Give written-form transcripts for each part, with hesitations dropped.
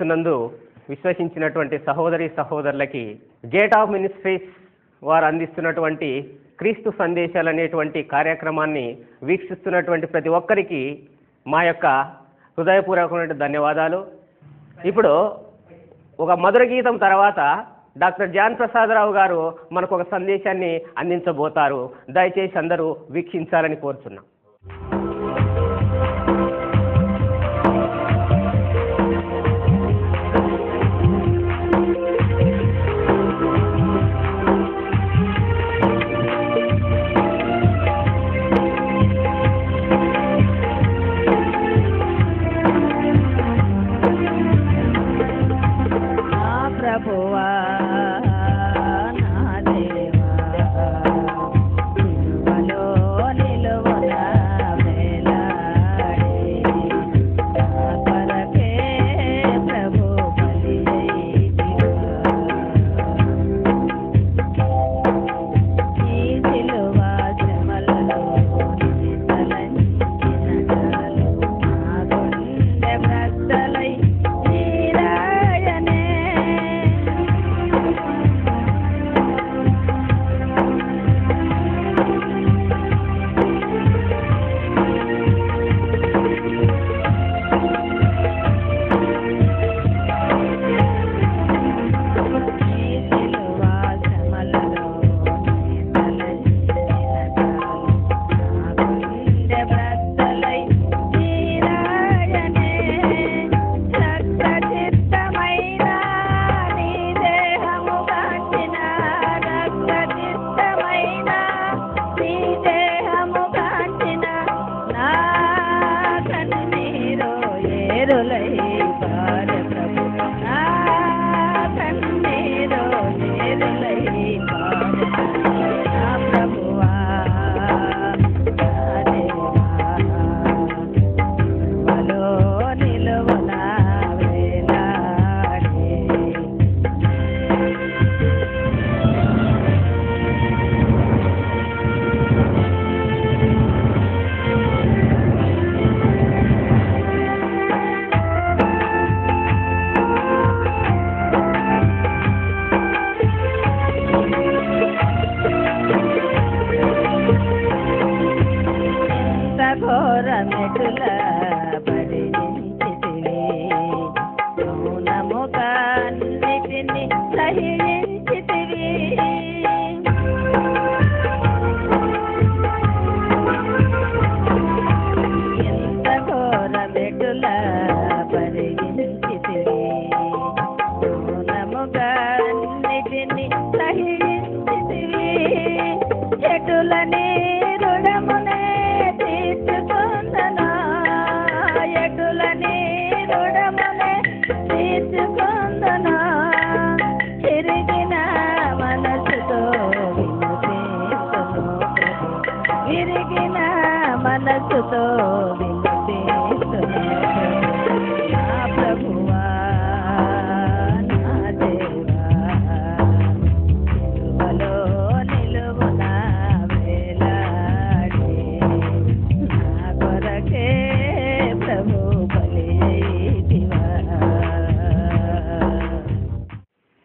యేసునందు విశ్వసించినటువంటి సహోదరి సహోదరులకి gate of ministries వారు అందిస్తున్నటువంటి క్రీస్తు సందేశాలు అనేటువంటి కార్యక్రమాన్ని వీక్షిస్తున్నటువంటి ప్రతి ఒక్కరికి మా యొక్క హృదయపూర్వకమైన ధన్యవాదాలు. ఇప్పుడు ఒక మధుర గీతం తర్వాత డాక్టర్ జాన్ ప్రసాదరావు గారు మనకు ఒక సందేశాన్ని అందించబోతారు. దయచేసి అందరూ వీక్షించాలని కోరుచున్నాం.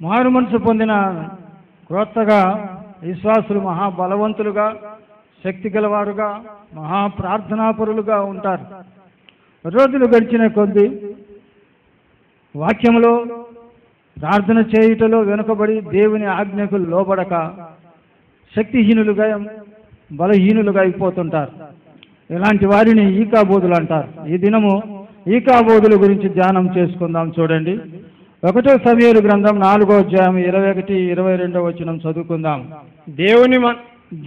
మారు మనసు పొందిన క్రొత్తగా విశ్వాసులు మహాబలవంతులుగా, శక్తి గలవారుగా, మహాప్రార్థనాపరులుగా ఉంటారు. రోజులు గడిచిన కొద్దీ వాక్యంలో ప్రార్థన చేయుటలో వెనుకబడి దేవుని ఆజ్ఞకు లోబడక శక్తిహీనులుగా, బలహీనులుగా అయిపోతుంటారు. ఇలాంటి వారిని ఈకాబోధులు అంటారు. ఈ దినము ఈకాబోధుల గురించి ధ్యానం చేసుకుందాం. చూడండి, 1 సమూయేలు గ్రంథం 4వ అధ్యాయం 21-22 వచనం చదువుకుందాం.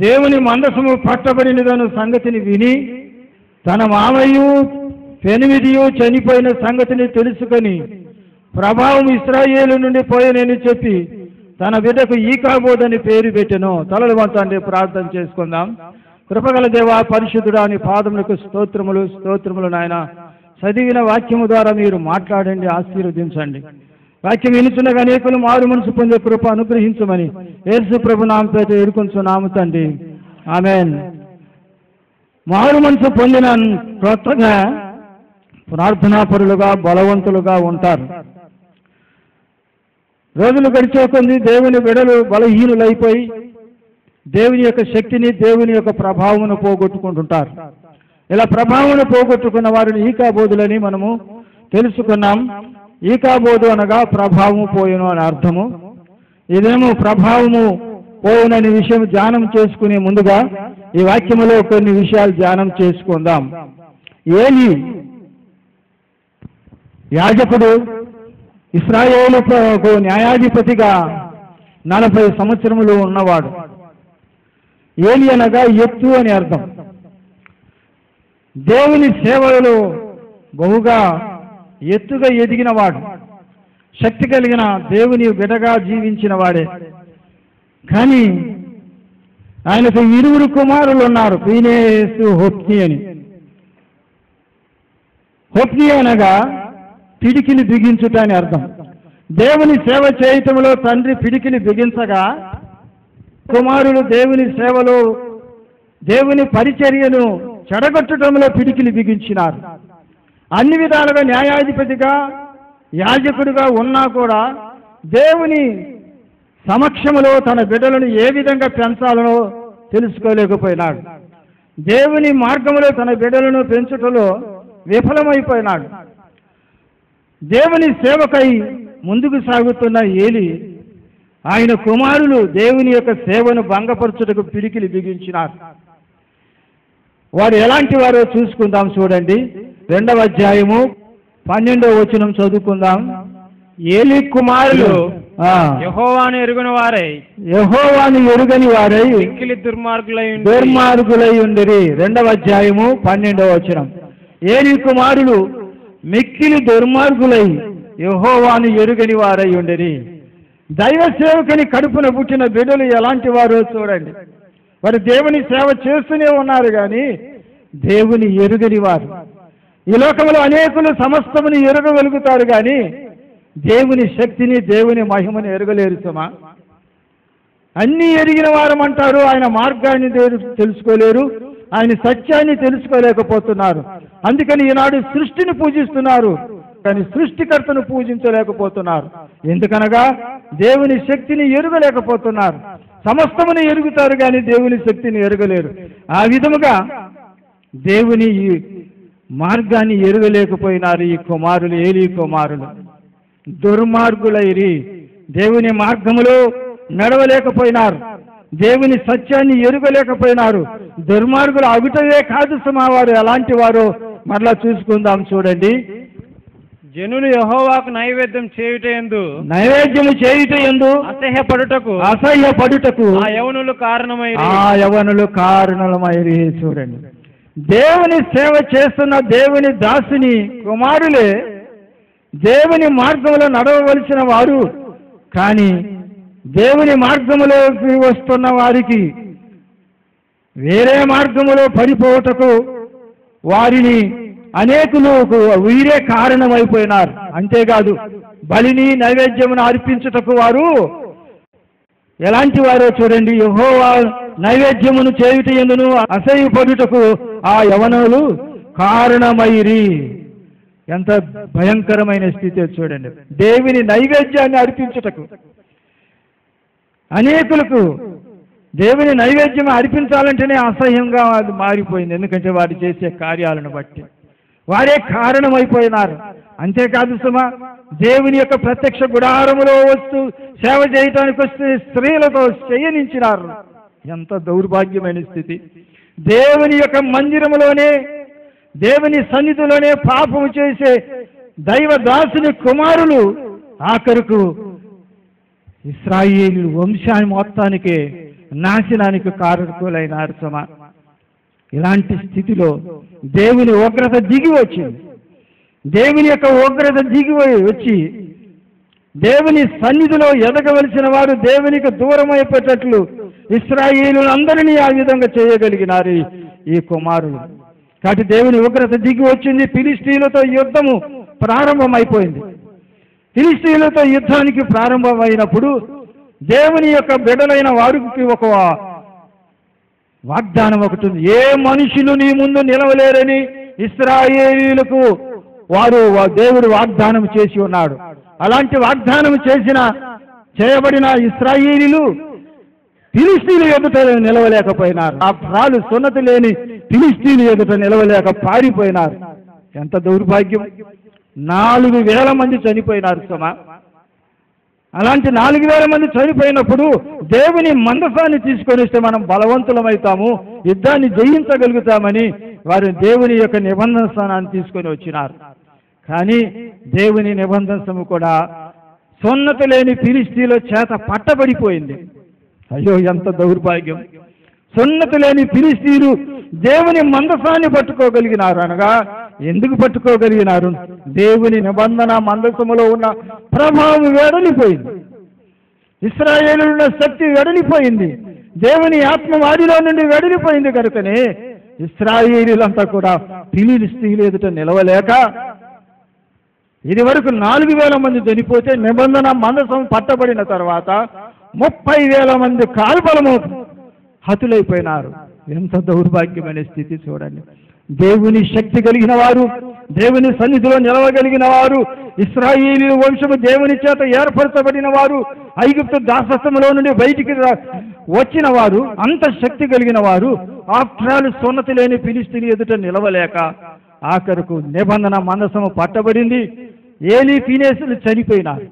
దేవుని మందసము పట్టబడినదను సంగతిని విని తన మామయ్యు పెనిమిదియు చనిపోయిన సంగతిని తెలుసుకొని ప్రభావం ఇశ్రాయేలు నుండి పోయనని చెప్పి తన బిడ్డకు ఈకాబోధని పేరు పెట్టెను. తలలు వంచండి, ప్రార్థన చేసుకుందాం. కృపగల దేవా, పరిశుద్ధుడా, నీ పాదములకు స్తోత్రములు స్తోత్రములు. నాయన, చదివిన వాక్యము ద్వారా మీరు మాట్లాడండి, ఆశీర్వదించండి. వాక్యం వినుచున్నగా అనేకులు మారు మనసు పొందే కృప అనుగ్రహించమని యేసు ప్రభు నామముపేట వేడుకొంచున్నాము తండ్రి, ఆమేన్. మారు మనసు పొందిన కొత్తగా ప్రార్థనాపరులుగా, బలవంతులుగా ఉంటారు. రోజులు గడిచే కొద్ది దేవుని బిడ్డలు బలహీనులైపోయి దేవుని యొక్క శక్తిని, దేవుని యొక్క ప్రభావమును పోగొట్టుకుంటుంటారు. ఇలా ప్రభావమును పోగొట్టుకున్న వారిని ఈకాబోధులని మనము తెలుసుకున్నాం. ఈకాబోధు అనగా ప్రభావము పోయెను అని అర్థము. ఇదేమో ప్రభావము పోవునని విషయం ధ్యానం చేసుకునే ముందుగా ఈ వాక్యములో కొన్ని విషయాలు ధ్యానం చేసుకుందాం. ఏలీ యాజకుడు, ఇశ్రాయేలుకు న్యాయాధిపతిగా 40 సంవత్సరములు ఉన్నవాడు. ఏలీ అనగా ఎత్తు అని అర్థం. దేవుని సేవలలో బహుగా ఎత్తుగా ఎదిగిన వాడు, శక్తి కలిగిన దేవుని బిడ్డగా జీవించిన వాడే. కానీ ఆయనకు 2 కుమారులు ఉన్నారు, ఫీనేసు, హొఫ్నీ అని. హొఫ్నీ అనగా పిడికిలి బిగించుట అని అర్థం. దేవుని సేవ చేయటంలో తండ్రి పిడికిలి బిగించగా కుమారులు దేవుని సేవలో, దేవుని పరిచర్యను చెడగొట్టడంలో పిడికిలి బిగించినారు. అన్ని విధాలుగా న్యాయాధిపతిగా, యాజకుడిగా ఉన్నా కూడా దేవుని సమక్షములో తన బిడ్డలను ఏ విధంగా పెంచాలనో తెలుసుకోలేకపోయినాడు. దేవుని మార్గంలో తన బిడ్డలను పెంచుటలో విఫలమైపోయినాడు. దేవుని సేవకై ముందుకు సాగుతున్న ఏలీ, ఆయన కుమారులు దేవుని యొక్క సేవను భంగపరచుటకు పిడికిలి బిగించినారు. వారు ఎలాంటి వారో చూసుకుందాం. చూడండి, 2వ అధ్యాయము 12వ వచనం చదువుకుందాం. ఏలీ కుమారులు యెహోవాను ఎరుగని వారై మిక్కిలి దుర్మార్గులై ఉండిరి. 2వ అధ్యాయము 12వ వచనం. ఏలీ కుమారులు మిక్కిలి దుర్మార్గులై యెహోవాను ఎరుగని వారై ఉండిరి. దైవ సేవకుని కడుపున పుట్టిన బిడ్డలు ఎలాంటి వారో చూడండి. వారు దేవుని సేవ చేస్తూనే ఉన్నారు కానీ దేవుని ఎరుగని వారు. ఈ లోకంలో అనేకులు సమస్తముని ఎరగగలుగుతారు కానీ దేవుని శక్తిని, దేవుని మహిమని ఎరగలేరు సుమా. అన్నీ ఎరిగిన వారమంటారు, ఆయన మార్గాన్ని తెలుసుకోలేరు, ఆయన సత్యాన్ని తెలుసుకోలేకపోతున్నారు. అందుకని ఈనాడు సృష్టిని పూజిస్తున్నారు కానీ సృష్టికర్తను పూజించలేకపోతున్నారు. ఎందుకనగా దేవుని శక్తిని ఎరుగలేకపోతున్నారు. సమస్తమును ఎరుగుతారు కానీ దేవుని శక్తిని ఎరగలేరు. ఆ విధముగా దేవుని మార్గాన్ని ఎరుగలేకపోయినారు ఈ కుమారులు, ఏలీ కుమారులు. దుర్మార్గులైరి, దేవుని మార్గములో నడవలేకపోయినారు, దేవుని సత్యాన్ని ఎరుగలేకపోయినారు. దుర్మార్గులు అగుటవే కాదు సుమా, వారు ఎలాంటి వారో మరలా చూసుకుందాం. చూడండి, జనులు యెహోవాకు నైవేద్యము చేయుటయందు అసహ్యపడుటకు ఆ యవనులు కారణమైరి. చూడండి, దేవుని సేవ చేస్తున్న దేవుని దాసుని కుమారులే దేవుని మార్గంలో నడవవలసిన వారు. కానీ దేవుని మార్గములోకి వస్తున్న వారికి వేరే మార్గములో పడిపోవటకు వారిని అనేకులు వీరే కారణమైపోయినారు. అంతేకాదు, బలిని నైవేద్యమును అర్పించుటకు వారు ఎలాంటి వారో చూడండి. యెహోవా నైవేద్యమును చేయుట యందును అసహ్యపడుటకు ఆ యవనులు కారణమైరి. ఎంత భయంకరమైన స్థితి చూడండి. దేవుని నైవేద్యాన్ని అర్పించుటకు అనేకులకు దేవుని నైవేద్యం అర్పించాలంటేనే అసహ్యంగా అది మారిపోయింది. ఎందుకంటే వారు చేసే కార్యాలను బట్టి వారే కారణమైపోయినారు. అంతేకాదు సుమా, దేవుని యొక్క ప్రత్యక్ష గుడారములో వస్తూ సేవ చేయటానికి వస్తే స్త్రీలతో శయనించినారు. ఎంత దౌర్భాగ్యమైన స్థితి. దేవుని యొక్క మందిరములోనే, దేవుని సన్నిధిలోనే పాపము చేసే దైవ దాసుని కుమారులు ఆఖరుకు ఇశ్రాయేలు వంశాన్ని మొత్తానికే నాశనానికి కారకులైనారు సుమా. ఇలాంటి స్థితిలో దేవుని ఉగ్రత దిగి వచ్చింది. దేవుని యొక్క ఉగ్రత దిగి వచ్చి దేవుని సన్నిధిలో ఎదగవలసిన వారు దేవునికి దూరమైపోయేటట్లు ఇశ్రాయేలులందరినీ ఆ విధంగా చేయగలిగినారు ఈ కుమారులు. కాబట్టి దేవుని ఉగ్రత దిగి వచ్చింది. ఫిలిష్తీయులతో యుద్ధము ప్రారంభమైపోయింది. ఫిలిష్తీయులతో యుద్ధానికి ప్రారంభమైనప్పుడు దేవుని యొక్క బిడ్డలైన వారికి ఒక వాగ్దానం ఒకటి ఉంది. ఏ మనుషులు నీ ముందు నిలవలేరని ఇశ్రాయేలీయులకు దేవుడు వాగ్దానం చేసి ఉన్నాడు. అలాంటి వాగ్దానం చేసిన చేయబడిన ఇశ్రాయేలీలు ఫిలిష్తీయుల ఎదుట నిలవలేకపోయినారు. ఆ ప్రాలు సున్నతి లేని ఫిలిష్తీయుల ఎదుట నిలవలేక పారిపోయినారు. ఎంత దౌర్భాగ్యం! 4,000 మంది చనిపోయినారు సుమా. అలాంటి 4,000 మంది చనిపోయినప్పుడు దేవుని మందసాన్ని తీసుకొని వస్తే మనం బలవంతులమవుతాము, యుద్ధాన్ని జయించగలుగుతామని వారు దేవుని యొక్క నిబంధన స్థానాన్ని తీసుకొని వచ్చినారు. కానీ దేవుని నిబంధన కూడా సున్నతి లేని ఫిలిష్తీయుల చేత పట్టబడిపోయింది. అయ్యో ఎంత దౌర్భాగ్యం! సున్నతి లేని ఫిలిష్తీయులు దేవుని మందసాన్ని పట్టుకోగలిగినారు. అనగా ఎందుకు పట్టుకోగలిగినారు? దేవుని నిబంధన మందసములో ఉన్న ప్రభావం వెడలిపోయింది, ఇశ్రాయేలున్న శక్తి వెడలిపోయింది, దేవుని ఆత్మ వారిలో నుండి వెడలిపోయింది. కనుకనే ఇశ్రాయేలీలంతా కూడా ఫిలిష్తీయుల ఎదుట నిలవలేక ఇది వరకు 4,000 మంది చనిపోతే నిబంధన మందసం పట్టబడిన తర్వాత 30,000 మంది కాల్బలము హతులైపోయినారు. ఎంత దౌర్భాగ్యమైన స్థితి చూడండి. దేవుని శక్తి కలిగిన వారు, దేవుని సన్నిధిలో నిలవగలిగిన వారు, ఇశ్రాయేలు వంశము దేవుని చేత ఏర్పరచబడిన వారు, ఐగుప్తు దాసత్వములో నుండి బయటికి వచ్చిన వారు, అంత శక్తి కలిగిన వారు ఆఫ్టర్ ఆల్ సున్నతి లేని ఫిలిష్తీయుల ఎదుట నిలవలేక ఆఖరుకు నిబంధన మందసము పట్టబడింది. ఏలీ ఫీనేసులు చనిపోయినారు.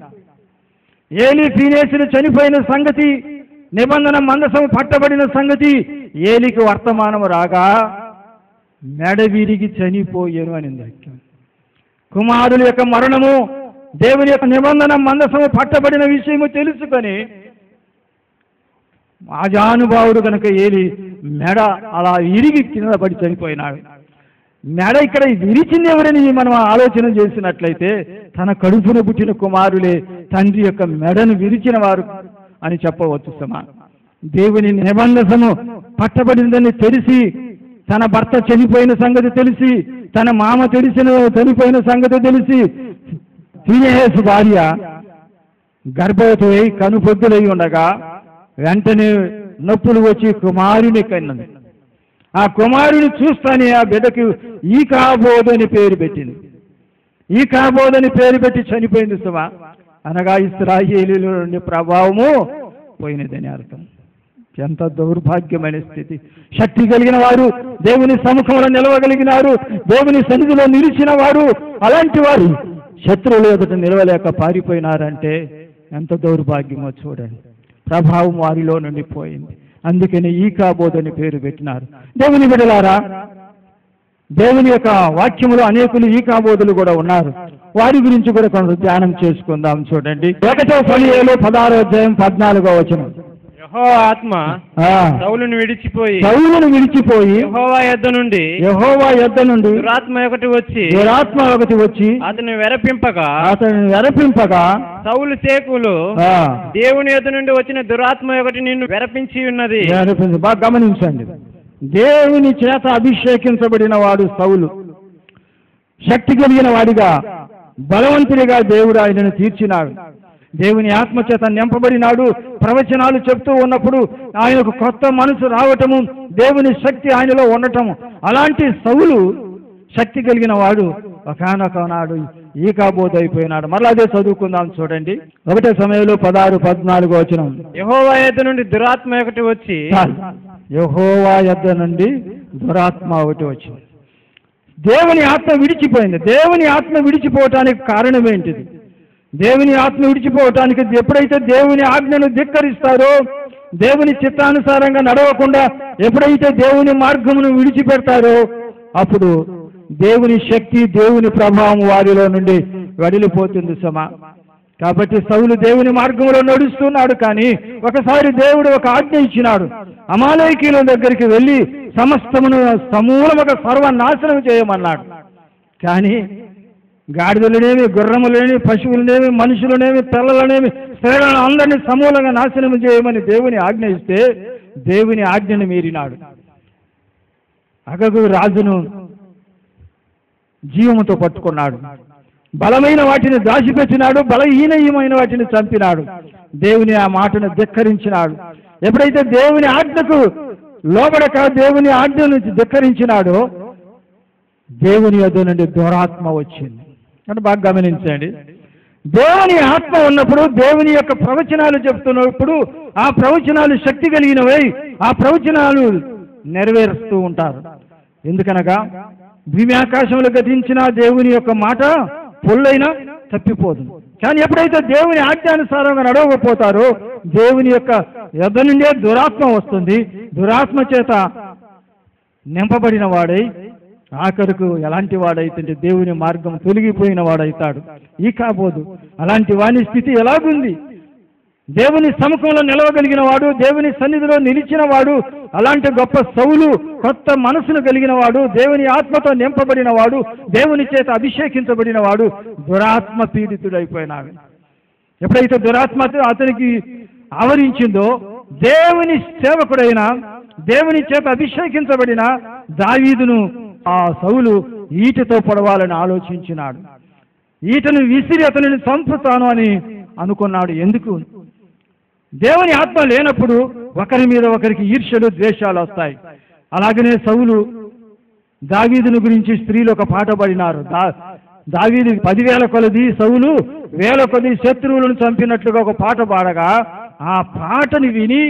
ఏలీ ఫీనేసులు చనిపోయిన సంగతి, నిబంధన మందసము పట్టబడిన సంగతి ఏలికి వర్తమానము రాగా మెడ విరిగి చనిపోయాను అని వాక్యం. కుమారుల యొక్క మరణము, దేవుని యొక్క నిబంధన మందసము పట్టబడిన విషయము తెలుసుకొని ఆజానుభావుడు కనుక ఏలి మెడ అలా విరిగి కింద పడి చనిపోయినాడు. మెడ ఇక్కడ విరిచింది ఎవరని మనం ఆలోచన చేసినట్లయితే తన కడుపున పుట్టిన కుమారులే తండ్రి యొక్క మెడను విరిచిన వారు అని చెప్పవచ్చు సమా. దేవుని నిబంధనము పట్టబడిందని తెలిసి, తన భర్త చనిపోయిన సంగతి తెలిసి, తన మామ చనిపోయిన సంగతి తెలిసి ఫీనెహాసు భార్య గర్భవతి అయి కనుపొద్దులై ఉండగా వెంటనే నొప్పులు వచ్చి కుమారుని కన్నది. ఆ కుమారుని చూస్తానే ఆ బిడ్డకు ఈకాబోదని పేరు పెట్టింది. ఈకాబోదని పేరు పెట్టి చనిపోయింది సుమా. అనగా ఇశ్రాయేలీల నుండి ప్రభావము పోయినదని అర్థం. ఎంత దౌర్భాగ్యమైన స్థితి! శక్తి కలిగిన వారు, దేవుని సముఖంలో నిలవగలిగినారు, దేవుని సన్నిధిలో నిలిచిన వారు, అలాంటి వారు శత్రువుల ఎదుట నిలవలేక పారిపోయినారంటే ఎంత దౌర్భాగ్యమో చూడండి. ప్రభావం వారిలో నుండి పోయింది. అందుకని ఈకాబోదని పేరు పెట్టినారు. దేవుని బిడ్డలారా, దేవుని యొక్క వాక్యములో అనేకులు ఈకాబోధులు కూడా ఉన్నారు. వారి గురించి కూడా కొంత ధ్యానం చేసుకుందాం. చూడండి 1 సమూయేలు 16వ అధ్యాయం 14వ వచనం. యెహోవా ఆత్మ సౌలును విడిచిపోయి యెహోవా యొద్ద నుండి దురాత్మ ఒకటి వచ్చి అతను వెరపింపగా సౌలు చేకులు దేవుని యొద్ద నుండి వచ్చిన దురాత్మ ఒకటి నిన్ను వెరపించి ఉన్నది. బాగా గమనించండి. దేవుని చేత అభిషేకించబడిన వాడు సౌలు, శక్తి కలిగిన వాడిగా, బలవంతుడిగా దేవుడు ఆయనను తీర్చినాడు. దేవుని ఆత్మచేత నింపబడినాడు. ప్రవచనాలు చెప్తూ ఉన్నప్పుడు ఆయనకు కొత్త మనసు రావటము, దేవుని శక్తి ఆయనలో ఉండటము. అలాంటి సౌలు శక్తి కలిగిన వాడు ఒకనొకనాడు ఈకాబోధ అయిపోయినాడు. మరలా అదే చదువుకుందాం. చూడండి 1 సమూయేలు 16-14 వచనం. యెహోవా యొద్ద నుండి దురాత్మ ఒకటి వచ్చి యెహోవా యొద్ద నుండి దురాత్మ ఒకటి వచ్చింది. దేవుని ఆత్మ విడిచిపోయింది. దేవుని ఆత్మ విడిచిపోవటానికి కారణం ఏంటిది? దేవుని ఆత్మ విడిచిపోవటానికి ఎప్పుడైతే దేవుని ఆజ్ఞను ధిక్కరిస్తారో, దేవుని చిత్తానుసారంగా నడవకుండా ఎప్పుడైతే దేవుని మార్గమును విడిచిపెడతారో అప్పుడు దేవుని శక్తి, దేవుని ప్రభావం వారిలో నుండి వెడలిపోతుంది సమా. కాబట్టి సౌలు దేవుని మార్గంలో నడుస్తున్నాడు. కానీ ఒకసారి దేవుడు ఒక ఆజ్ఞ ఇచ్చినాడు. అమాలేకీయుల దగ్గరికి వెళ్ళి సమస్తమును సమూలముగా సర్వనాశనం చేయమన్నాడు. కానీ గాడిదలనేమి, గుర్రములనేమి, పశువులనేమి, మనుషులనేమి, పిల్లలనేమి, స్త్రీలను అందరినీ సమూలంగా నాశనం చేయమని దేవుని ఆజ్ఞ ఇస్తే దేవుని ఆజ్ఞను మీరినాడు. అగగు రాజును జీవముతో పట్టుకున్నాడు. బలమైన వాటిని దాచిపెట్టినాడు, బలహీనమైన వాటిని చంపినాడు. దేవుని ఆ మాటను ధిక్కరించినాడు. ఎప్పుడైతే దేవుని ఆజ్ఞకు లోబడక దేవుని ఆజ్ఞను ధిక్కరించినాడో దేవుని యొద్ద నుండి దురాత్మ వచ్చింది. అంటే బాగా గమనించండి. దేవుని ఆత్మ ఉన్నప్పుడు దేవుని యొక్క ప్రవచనాలు చెప్తున్నప్పుడు ఆ ప్రవచనాలు శక్తి కలిగినవై ఆ ప్రవచనాలు నెరవేరుస్తూ ఉంటారు. ఎందుకనగా భూమి ఆకాశంలో గతించిన దేవుని యొక్క మాట పొల్లైనా తప్పిపోదు. కానీ ఎప్పుడైతే దేవుని ఆజ్ఞానుసారంగా నడవకపోతారో దేవుని యొక్క యొద్ద నుండే దురాత్మ వస్తుంది. దురాత్మ చేత నింపబడిన వాడై ఆఖరుకు ఎలాంటి వాడైతే దేవుని మార్గం తొలగిపోయిన వాడైతాడు. ఈ కాబోదు అలాంటి వాని స్థితి ఎలాగుంది? దేవుని సముఖంలో నిలవగలిగిన వాడు, దేవుని సన్నిధిలో నిలిచిన వాడు, అలాంటి గొప్ప సౌలు, కొత్త మనసును కలిగిన వాడు, దేవుని ఆత్మతో నింపబడిన వాడు, దేవుని చేత అభిషేకించబడిన వాడు దురాత్మ పీడితుడైపోయినాడు. ఎప్పుడైతే దురాత్మ అతనికి ఆవరించిందో దేవుని సేవకుడైన దేవుని చేత అభిషేకించబడిన దావీదును ఆ సౌలు ఈటతో పొడవాలని ఆలోచించినాడు. ఈటను విసిరి అతనిని చంపుతాను అని అనుకున్నాడు. ఎందుకు? దేవుని ఆత్మ లేనప్పుడు ఒకరి మీద ఒకరికి ఈర్ష్యలు ద్వేషాలు వస్తాయి. అలాగనే సౌలు దావీదును గురించి స్త్రీలు ఒక పాట పాడినారు. దావీదు 10,000 కొలది, సౌలు 1,000 కొలది శత్రువులను చంపినట్లుగా ఒక పాట పాడగా ఆ పాటని విని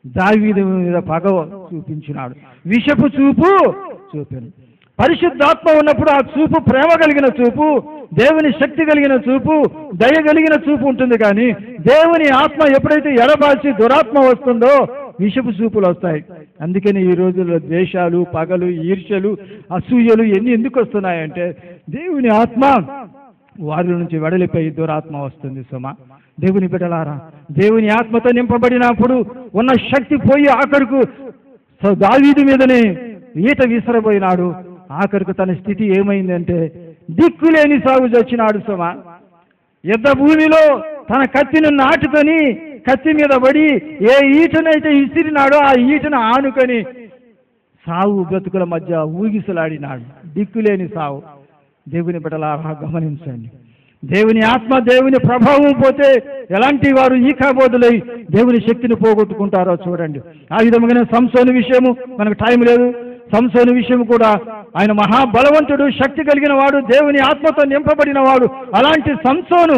దావీదు మీద పగ చూపించినాడు. విషపు చూపు చూపాను. పరిశుద్ధాత్మ ఉన్నప్పుడు ఆ చూపు ప్రేమ కలిగిన చూపు, దేవుని శక్తి కలిగిన చూపు, దయ కలిగిన చూపు ఉంటుంది. కానీ దేవుని ఆత్మ ఎప్పుడైతే ఎడబాసి దురాత్మ వస్తుందో విషపు చూపులు వస్తాయి. అందుకని ఈ రోజుల్లో ద్వేషాలు, పగలు, ఈర్ష్యలు, అసూయలు ఎన్ని ఎందుకు వస్తున్నాయంటే దేవుని ఆత్మ వారి నుంచి వెడలిపోయి దురాత్మ వస్తుంది. సుమా దేవుని బిడ్డలారా, దేవుని ఆత్మతో నింపబడినప్పుడు ఉన్న శక్తి పోయి ఆఖరుకు దావీదు మీదనే ఈట విసరబోయినాడు. ఆఖరుకు తన స్థితి ఏమైందంటే దిక్కులేని సాగు చచ్చినాడు. సుమ యుద్ధ భూమిలో తన కత్తిని నాటుకొని కత్తి మీద పడి ఏ ఈటనైతే విసిరినాడో ఆ ఈటను ఆనుకొని సావు బ్రతుకుల మధ్య ఊగిసలాడినాడు. దిక్కులేని సావు. దేవుని బిడ్డలారా గమనించండి, దేవుని ఆత్మ, దేవుని ప్రభావం పోతే ఎలాంటి వారు ఈ కాబోదులై దేవుని శక్తిని పోగొట్టుకుంటారో చూడండి. ఆ విధముగానే సంసోను విషయము, మనకు టైం లేదు, సంసోను విషయం కూడా ఆయన మహాబలవంతుడు, శక్తి కలిగిన వాడు, దేవుని ఆత్మతో నింపబడిన వాడు. అలాంటి సంసోను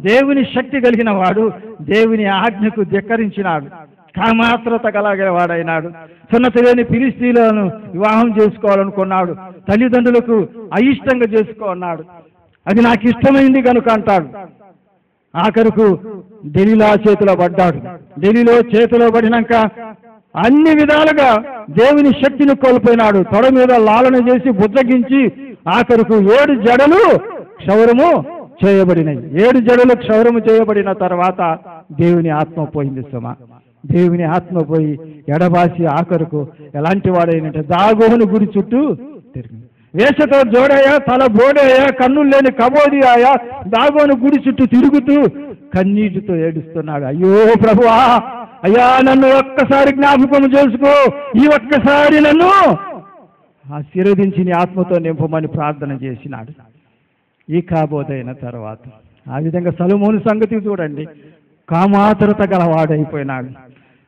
దేవుని శక్తి కలిగిన వాడు, దేవుని ఆజ్ఞకు ధిక్కరించినాడు, కామాత్రత కలిగిన వాడైనాడు. సున్నతి లేని ఫిలిష్తీయులను వివాహం చేసుకోవాలనుకున్నాడు. తల్లిదండ్రులకు అయిష్టంగా చేసుకోన్నాడు. అది నాకు ఇష్టమైంది కనుక అంటాడు. ఆఖరుకు దెలీలా చేతిలో పడ్డాడు. దెలీలో చేతిలో పడినాక అన్ని విధాలుగా దేవుని శక్తిని కోల్పోయినాడు. తొడ మీద లాలన చేసి బుజ్జగించి ఆఖరుకు 7 జడలు క్షౌరము చేయబడినాయి. 7 జడలు క్షౌరము చేయబడిన తర్వాత దేవుని ఆత్మ పోయింది. సుమ దేవుని ఆత్మ పోయి ఎడబాసి ఆఖరుకు ఎలాంటి వాడైనంటే దాగోను గుడి చుట్టూ తిరిగి, వేషతో జోడయ్యా, తల బోడయ్యా, కన్నులు లేని కబోదియాయా, దాగోను గుడి చుట్టూ తిరుగుతూ కన్నీటితో ఏడుస్తున్నాడు. అయ్యో ప్రభువా, అయ్యా నన్ను ఒక్కసారి జ్ఞాపకం చేసుకో, ఈ ఒక్కసారి నన్ను ఆశీర్వదించి నీ ఆత్మతో నింపమని ప్రార్థన చేసినాడు. ఈ కాబోదైన తర్వాత ఆ విధంగా సొలొమోను సంగతి చూడండి. కామాతురత గలవాడైపోయినాడు.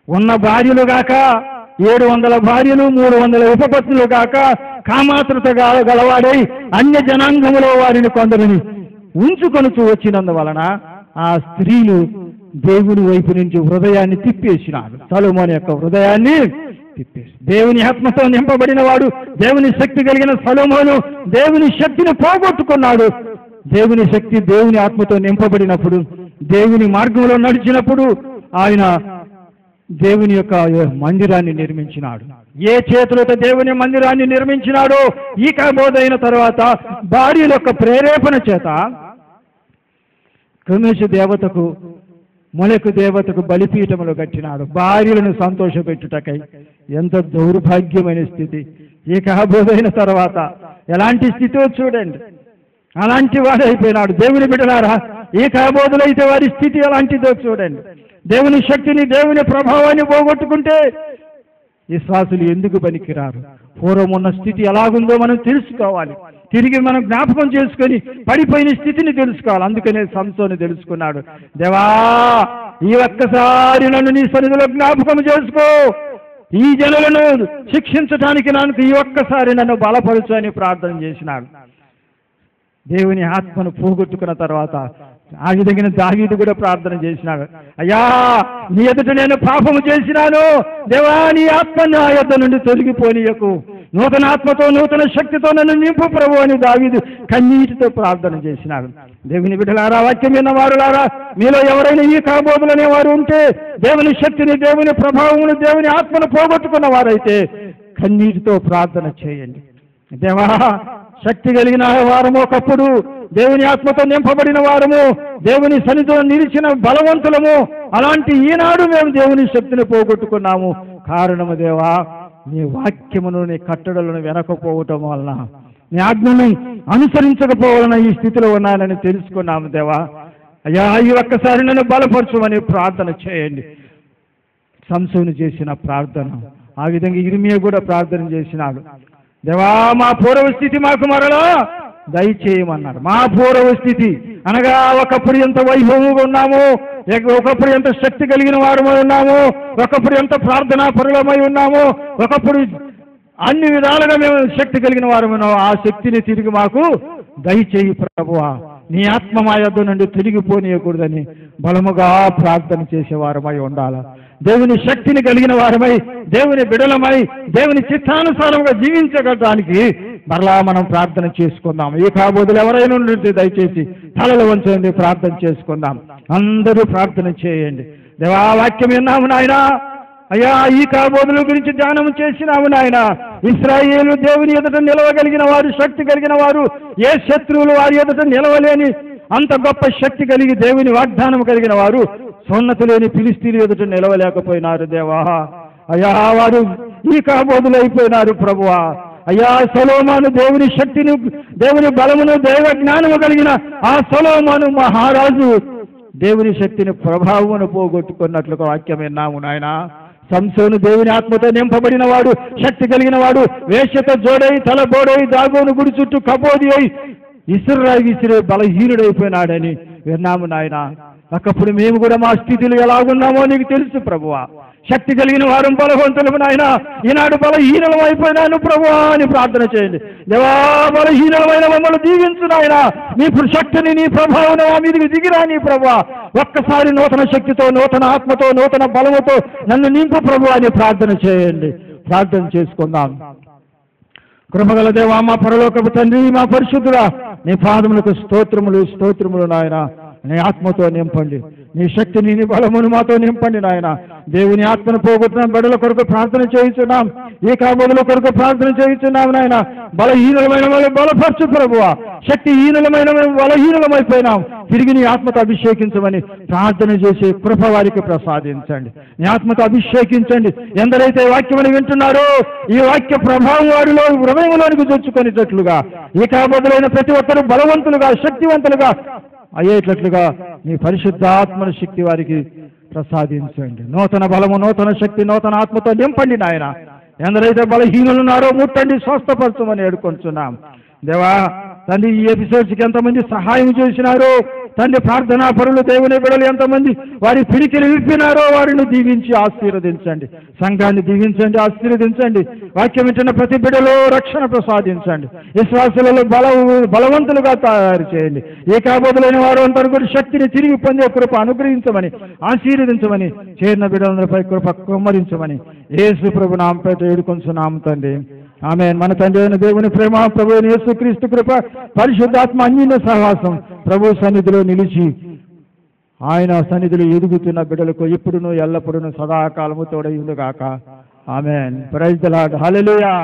ఉన్న భార్యలు గాక 700 భార్యలు, 300 ఉపపత్నులు గాక కామాతురత గలవాడై అన్య జనాంగములో వారిని కొందరిని ఉంచుకొనుచు వచ్చినందువలన ఆ స్త్రీలు దేవుని వైపు నుంచి హృదయాన్ని తిప్పేసినాడు. సొలొమోను యొక్క హృదయాన్ని తిప్పేసి, దేవుని ఆత్మతో నింపబడిన వాడు, దేవుని శక్తి కలిగిన సొలొమోను దేవుని శక్తిని పోగొట్టుకున్నాడు. దేవుని శక్తి దేవుని ఆత్మతో నింపబడినప్పుడు, దేవుని మార్గంలో నడిచినప్పుడు ఆయన దేవుని యొక్క మందిరాన్ని నిర్మించినాడు. ఏ చేతులతో దేవుని మందిరాన్ని నిర్మించినాడో ఈ కాబోదైన తర్వాత భార్యల యొక్క ప్రేరేపణ చేత కమేషు దేవతకు, మొలెకు దేవతకు బలిపీఠములు కట్టినాడు భార్యలను సంతోషపెట్టుటకై. ఎంత దౌర్భాగ్యమైన స్థితి! ఈ కాబోదైన తర్వాత ఎలాంటి స్థితిలో చూడండి. అలాంటి వాడు అయిపోయినాడు. దేవుని బిడ్డలారా, ఈ కాబోదులైతే వారి స్థితి ఎలాంటిదో చూడండి. దేవుని శక్తిని, దేవుని ప్రభావాన్ని పోగొట్టుకుంటే విశ్వాసులు ఎందుకు పనికిరారు? పూర్వం ఉన్న స్థితి ఎలాగుందో మనం తెలుసుకోవాలి. తిరిగి మనం జ్ఞాపకం చేసుకొని పడిపోయిన స్థితిని తెలుసుకోవాలి. అందుకనే సంసోను తెలుసుకున్నాడు, దేవా ఈ ఒక్కసారి నన్ను నీ సన్నిధిలో జ్ఞాపకం చేసుకో, ఈ జనులను శిక్షించడానికి నాకు ఈ ఒక్కసారి నన్ను బలపరచు అని ప్రార్థన చేసినాడు. దేవుని ఆత్మను పోగొట్టుకున్న తర్వాత ఆ విధంగా దావీదు కూడా ప్రార్థన చేసినాడు, అయ్యా నీ ఎదుట నేను పాపము చేసినాను, దేవా నీ ఆత్మ నా యొద్ద నుండి తొలగిపోనీయకు, నూతన ఆత్మతో నూతన శక్తితో నన్ను నింపు ప్రభు అని దావీదు కన్నీటితో ప్రార్థన చేసినాడు. దేవుని బిడ్డలారా, వాక్యం విన్న వారులారా, మీలో ఎవరైనా ఈ కాబోదులనే వారు ఉంటే, దేవుని శక్తిని, దేవుని ప్రభావమును, దేవుని ఆత్మను పోగొట్టుకున్న వారైతే కన్నీటితో ప్రార్థన చేయండి. దేవా శక్తి కలిగిన వారము, ఒకప్పుడు దేవుని ఆత్మతో నింపబడిన వారము, దేవుని సన్నిధిలో నిలిచిన బలవంతులము, అలాంటి ఈనాడు మేము దేవుని శక్తిని పోగొట్టుకున్నాము. కారణము దేవా నీ వాక్యమును, నీ కట్టడలను వెనకపోవటం వలన, నీ ఆజ్ఞను అనుసరించకపోవలన ఈ స్థితిలో ఉన్నానని తెలుసుకున్నాము. దేవా అయ్యా ఈ ఒక్కసారి నన్ను బలపరచమని ప్రార్థన చేయండి. సంసోను చేసిన ప్రార్థన, ఆ విధంగా ఇర్మియా కూడా ప్రార్థన చేసినాడు. దేవా మా పూర్వ స్థితి మాకు మరలా దయచేయమన్నాడు. మా పూర్వ స్థితి అనగా ఒకప్పుడు ఎంత వైభవంగా ఉన్నాము, ఒకప్పుడు ఎంత శక్తి కలిగిన వారమై ఉన్నాము, ఒకప్పుడు ఎంత ప్రార్థనా పరులమై ఉన్నాము, ఒకప్పుడు అన్ని విధాలుగా మేము శక్తి కలిగిన వారమైనాము. ఆ శక్తిని తిరిగి మాకు దయచేయి ప్రభువా, నీ ఆత్మ మా యొద్ద నుండి తిరిగిపోనీయకూడదని బలముగా ప్రార్థన చేసేవారమై ఉండాలి. దేవుని శక్తిని కలిగిన వారమై, దేవుని బిడలమై, దేవుని చిత్తానుసారంగా జీవించగలడానికి మరలా మనం ప్రార్థన చేసుకుందాం. ఈ కాబోదులు ఎవరైనా ఉంటే దయచేసి తలలు వంచండి, ప్రార్థన చేసుకుందాం. అందరూ ప్రార్థన చేయండి. దేవా వాక్యం విన్నాము నాయన, అయ్యా ఈ కాబోదుల గురించి ధ్యానం చేసినాము నాయన. ఇశ్రాయేలు దేవుని ఎదుట నిలవగలిగిన వారు, శక్తి కలిగిన వారు, ఏ శత్రువులు వారి ఎదుట నిలవలేని అంత గొప్ప శక్తి కలిగి దేవుని వాగ్దానం కలిగిన వారు సున్నతి లేని ఫిలిస్తీన్ల ఎదుట నిలవలేకపోయినారు. దేవా అయ్యా వారు ఈ కాబోదులు అయిపోయినారు ప్రభువా. అయ్యా సొలొమోను దేవుని శక్తిని, దేవుని బలమును, దైవ జ్ఞానము కలిగిన ఆ సొలొమోను మహారాజు దేవుని శక్తిని, ప్రభావమును పోగొట్టుకున్నట్లుగా వాక్యం విన్నాము నాయన. సంసోను దేవుని ఆత్మతో నింపబడిన వాడు, శక్తి కలిగిన వాడు, వేశ్యతో జోడై, తల బోడై, దాగోను గుడి చుట్టూ కబోది అయి విసిరే బలహీనుడైపోయినాడని విన్నాము నాయన. ఒకప్పుడు మేము కూడా మా స్థితిలో ఎలాగున్నామో నీకు తెలుసు ప్రభువా. శక్తి కలిగిన వారు బలవంతులము నాయన, ఈనాడు బలహీనలం అయిపోయినాను ప్రభువా అని ప్రార్థన చేయండి. దేవా బలహీనమైన మమ్మల్ని దీవించు నాయన, నీ శక్తిని, నీ ప్రభావం మా మీదకి దిగిరా నీ ప్రభువా. ఒక్కసారి నూతన శక్తితో, నూతన ఆత్మతో, నూతన బలముతో నన్ను నింపు ప్రభువా అని ప్రార్థన చేయండి. ప్రార్థన చేసుకుందాం. కృపగల దేవా మా పరలోకపు తండ్రి, మా పరిశుద్ధుడా, నీ పాదములకు స్తోత్రములు, స్తోత్రములు నాయన. నీ ఆత్మతో నింపండి, నీ శక్తిని, నీ బలమును మాతో నింపండి నాయన. దేవుని ఆత్మను పోగొట్టిన బిడ్డల కొరకు ప్రార్థన చేయించున్నాం, ఈ కాబోదుల కొరకు ప్రార్థన చేయించున్నాం నాయన. బలహీనమైన వాళ్ళు బలపరచు ప్రభువా, శక్తిహీనులమైన మేము బలహీనమైపోయినాం. తిరిగి నీ ఆత్మతో అభిషేకించమని ప్రార్థన చేసి కృప వారికి ప్రసాదించండి. నీ ఆత్మతో అభిషేకించండి. ఎందరైతే వాక్యమని వింటున్నారో ఈ వాక్య ప్రభావం వారిలో హృదయంలోనికి చొచ్చుకొనేటట్లుగా, ఈ కాబోదులైన ప్రతి ఒక్కరూ బలవంతులుగా, శక్తివంతులుగా అయ్యేటట్లుగా నీ పరిశుద్ధాత్మల శక్తి వారికి ప్రసాదించండి. నూతన బలము, నూతన శక్తి, నూతన ఆత్మతో నింపండి నాయన. ఎందరైతే బలహీనులు ఉన్నారో ముట్టండి, స్వస్థపరచమని వేడుకొంటున్నాం. దేవా తండ్రి ఈ ఎపిసోడ్స్కి ఎంతమంది సహాయం చేసినారో తండ్రి, ప్రార్థనా పరులు దేవుని బిడ్డలు ఎంతమంది వారి పిడికిలు విప్పినారో వారిని దీవించి ఆశీర్వదించండి. సంఘాన్ని దీవించండి, ఆశీర్వదించండి. వాక్యం వింటున్న ప్రతి బిడ్డలో రక్షణ ప్రసాదించండి. విశ్వాసులలో బలవంతులుగా తయారు చేయండి. ఏ కాబోదులైన వారు అంతరు కూడా శక్తిని తిరిగి పొందే కృప అనుగ్రహించమని, ఆశీర్వదించమని, చేరిన బిడ్డలందరిపై కృప కుమ్మరించమని యేసు ప్రభు నామముపై వేడుకొంచున్నాము తండ్రి. ఆమేన్. మన తండ్రి అయిన దేవుని ప్రేమ, ప్రభు అయిన యేసుక్రీస్తు కృప, పరిశుద్ధాత్మ అన్యోన్య సహవాసం ప్రభు సన్నిధిలో నిలిచి ఆయన సన్నిధిలో ఎదుగుతున్న బిడ్డలకు ఎప్పుడును ఎల్లప్పుడూ సదాకాలము తోడై ఉండుగాక. ఆమేన్. Praise the Lord. హల్లెలూయా.